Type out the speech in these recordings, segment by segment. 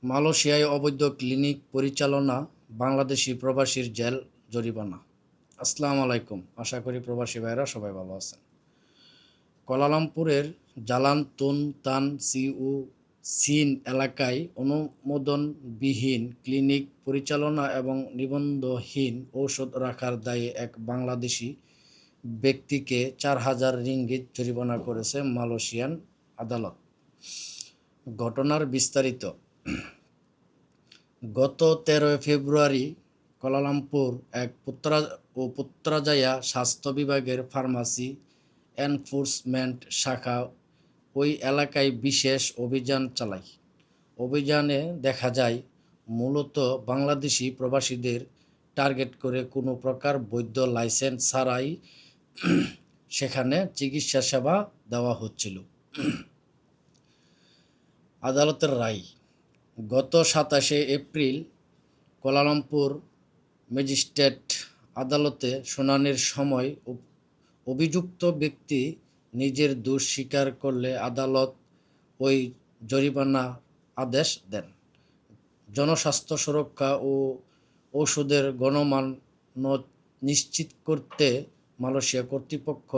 মালয়েশিয়ায় অবৈধ ক্লিনিক পরিচালনা, বাংলাদেশি প্রবাসীর জেল জরিমানা। আসসালামু আলাইকুম, আশা করি প্রবাসী ভাইরা সবাই ভালো আছেন। কুয়ালালামপুরের জালান তুন তান সিউ সিন এলাকায় অনুমোদনবিহীন ক্লিনিক পরিচালনা এবং নিবন্ধহীন ঔষধ রাখার দায়ে এক বাংলাদেশি ব্যক্তিকে 4,000 রিঙ্গিত জরিমানা করেছে মালয়েশিয়ান আদালত। ঘটনার বিস্তারিত। গত 13 ফেব্রুয়ারি কুয়ালালামপুর এক পুত্রাজায়া স্বাস্থ্য বিভাগের ফার্মাসি এনফোর্সমেন্ট শাখা ওই এলাকায় বিশেষ অভিযান চালায়। অভিযানে দেখা যায়, মূলত বাংলাদেশি প্রবাসীদের টার্গেট করে কোনো প্রকার বৈধ লাইসেন্স ছাড়াই সেখানে চিকিৎসা সেবা দেওয়া হচ্ছিল। আদালতের রায়। গত 27 এপ্রিল কুয়ালালামপুর ম্যাজিস্ট্রেট আদালতে শুনানির সময় অভিযুক্ত ব্যক্তি নিজের দোষ স্বীকার করলে আদালত ওই জরিমানার আদেশ দেন। জনস্বাস্থ্য সুরক্ষা ও ঔষধের গুণমান নিশ্চিত করতে মালয়েশিয়া কর্তৃপক্ষ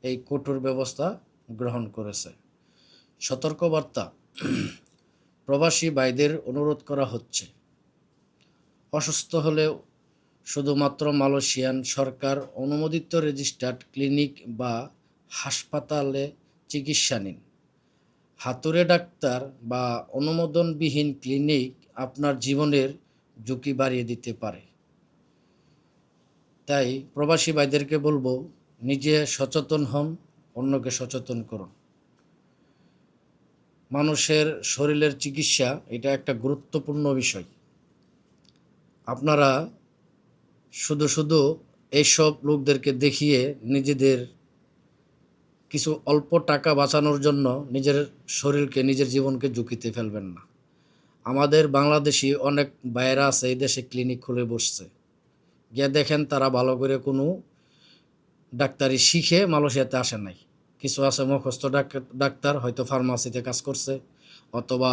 এই কঠোর ব্যবস্থা গ্রহণ করেছে। সতর্কবার্তা। প্রবাসী ভাইদের অনুরোধ করা হচ্ছে, অসুস্থ হলেও শুধুমাত্র মালয়েশিয়ান সরকার অনুমোদিত রেজিস্টার্ড ক্লিনিক বা হাসপাতালে চিকিৎসা নিন। হাতুড়ে ডাক্তার বা অনুমোদনবিহীন ক্লিনিক আপনার জীবনের ঝুঁকি বাড়িয়ে দিতে পারে। তাই প্রবাসী ভাইদেরকে বলবো, নিজে সচেতন হন, অন্যকে সচেতন করুন। মানুষের শরীরের চিকিৎসা এটা একটা গুরুত্বপূর্ণ বিষয়। আপনারা শুধু এইসব লোকদেরকে দেখিয়ে নিজেদের কিছু অল্প টাকা বাঁচানোর জন্য নিজের শরীরকে, নিজের জীবনকে ঝুঁকিতে ফেলবেন না। আমাদের বাংলাদেশি অনেক ভাইয়েরা আছে এই দেশে ক্লিনিক খুলে বসছে, গিয়ে দেখেন তারা ভালো করে কোনো ডাক্তারি শিখে মালয়েশিয়াতে আসে নাই। কিছু আছে মুখস্থ ডাক্তার, হয়তো ফার্মাসিতে কাজ করছে অথবা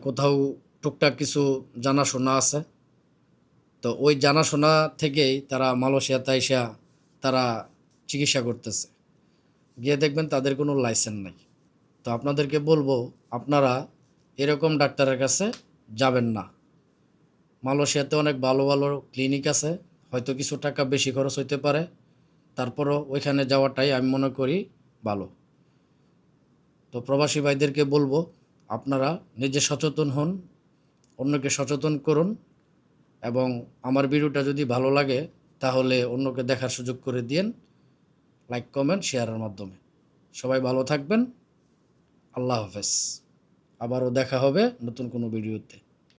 কোথাও টুকটাক কিছু জানাশোনা আছে। তো ওই জানাশোনা থেকেই তারা মালয়েশিয়াতে আইসা তারা চিকিৎসা করতেছে, গিয়ে দেখবেন তাদের কোনো লাইসেন্স নাই। তো আপনাদেরকে বলবো, আপনারা এরকম ডাক্তারের কাছে যাবেন না। মালয়েশিয়াতে অনেক ভালো ভালো ক্লিনিক আছে, হয়তো কিছু টাকা বেশি খরচ হইতে পারে, তারপরও ওইখানে যাওয়াটাই আমি মনে করি ভালো। তো প্রবাসী ভাইদেরকে বলবো, আপনারা নিজে সচেতন হন, অন্যকে সচেতন করুন, এবং আমার ভিডিওটা যদি ভালো লাগে তাহলে অন্যকে দেখার সুযোগ করে দিন, লাইক কমেন্ট শেয়ারের মাধ্যমে। সবাই ভালো থাকবেন। আল্লাহ হাফেজ। আবারও দেখা হবে নতুন কোনো ভিডিওতে।